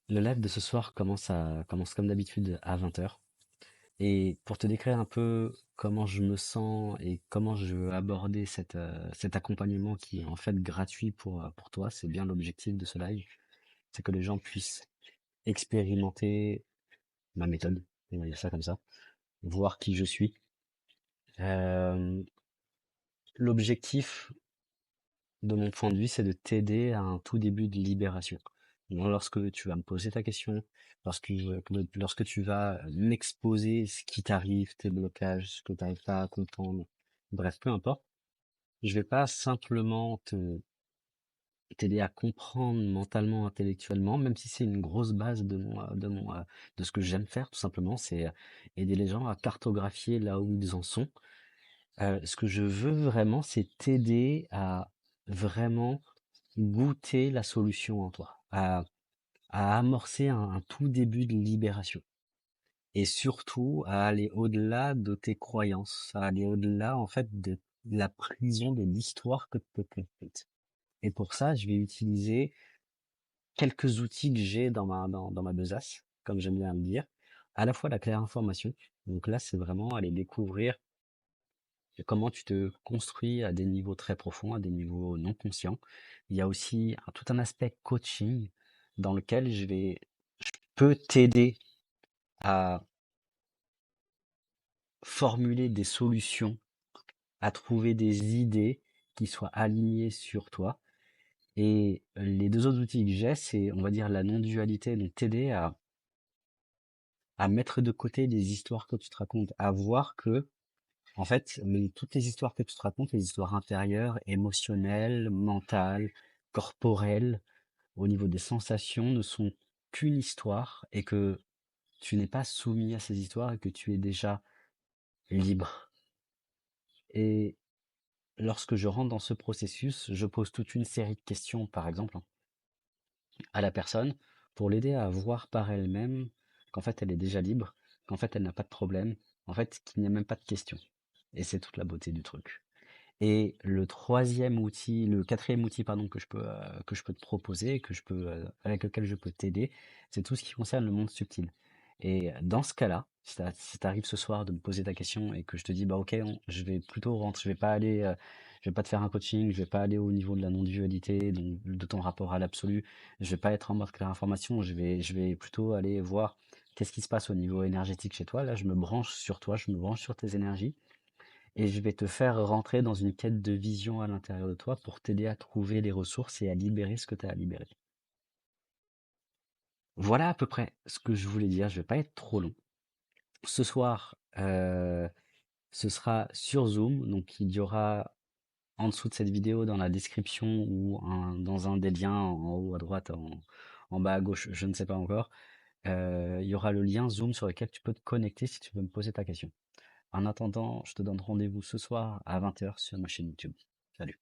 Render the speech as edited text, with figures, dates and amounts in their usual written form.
Le live de ce soir commence comme d'habitude à 20 heures. Et pour te décrire un peu comment je me sens et comment je veux aborder cet accompagnement qui est en fait gratuit pour toi, c'est bien l'objectif de ce live, c'est que les gens puissent expérimenter ma méthode, on va dire ça comme ça, voir qui je suis. Euh, L'objectif de mon point de vue, c'est de t'aider à un tout début de libération. Donc, lorsque tu vas me poser ta question, lorsque tu vas m'exposer ce qui t'arrive, tes blocages, ce que tu n'arrives pas à comprendre, bref, peu importe, je vais pas simplement t'aider à comprendre mentalement, intellectuellement, même si c'est une grosse base de ce que j'aime faire, tout simplement, c'est aider les gens à cartographier là où ils en sont. Ce que je veux vraiment, c'est t'aider à vraiment goûter la solution en toi, à amorcer un tout début de libération. Et surtout à aller au-delà de tes croyances, à aller au-delà en fait de la prison de l'histoire que tu peux construite. Et pour ça, je vais utiliser quelques outils que j'ai dans ma besace, comme j'aime bien le dire. À la fois la claire information. Donc là, c'est vraiment aller découvrir comment tu te construis à des niveaux très profonds, à des niveaux non conscients. Il y a aussi tout un aspect coaching dans lequel peux t'aider à formuler des solutions, à trouver des idées qui soient alignées sur toi. Et les deux autres outils que j'ai, c'est, on va dire, la non-dualité, donc t'aider à mettre de côté les histoires que tu te racontes, à voir que, en fait, toutes les histoires que tu te racontes, les histoires intérieures, émotionnelles, mentales, corporelles, au niveau des sensations, ne sont qu'une histoire et que tu n'es pas soumis à ces histoires et que tu es déjà libre. Et lorsque je rentre dans ce processus, je pose toute une série de questions, par exemple, à la personne pour l'aider à voir par elle-même qu'en fait elle est déjà libre, qu'en fait elle n'a pas de problème, en fait qu'il n'y a même pas de question. Et c'est toute la beauté du truc. Et le quatrième outil, pardon, que je peux te proposer, avec lequel je peux t'aider, c'est tout ce qui concerne le monde subtil. Et dans ce cas-là, si t'arrives ce soir de me poser ta question et que je te dis, bah ok, je vais plutôt rentrer, je vais pas te faire un coaching, je vais pas aller au niveau de la non-dualité, donc de ton rapport à l'absolu, je vais pas être en mode clair information, je vais plutôt aller voir qu'est-ce qui se passe au niveau énergétique chez toi. Là, je me branche sur toi, je me branche sur tes énergies et je vais te faire rentrer dans une quête de vision à l'intérieur de toi pour t'aider à trouver les ressources et à libérer ce que tu as à libérer. Voilà à peu près ce que je voulais dire. Je vais pas être trop long. Ce soir, ce sera sur Zoom, donc il y aura en dessous de cette vidéo dans la description ou dans un des liens en haut à droite, en bas à gauche, je ne sais pas encore. Il y aura le lien Zoom sur lequel tu peux te connecter si tu veux me poser ta question. En attendant, je te donne rendez-vous ce soir à 20 heures sur ma chaîne YouTube. Salut.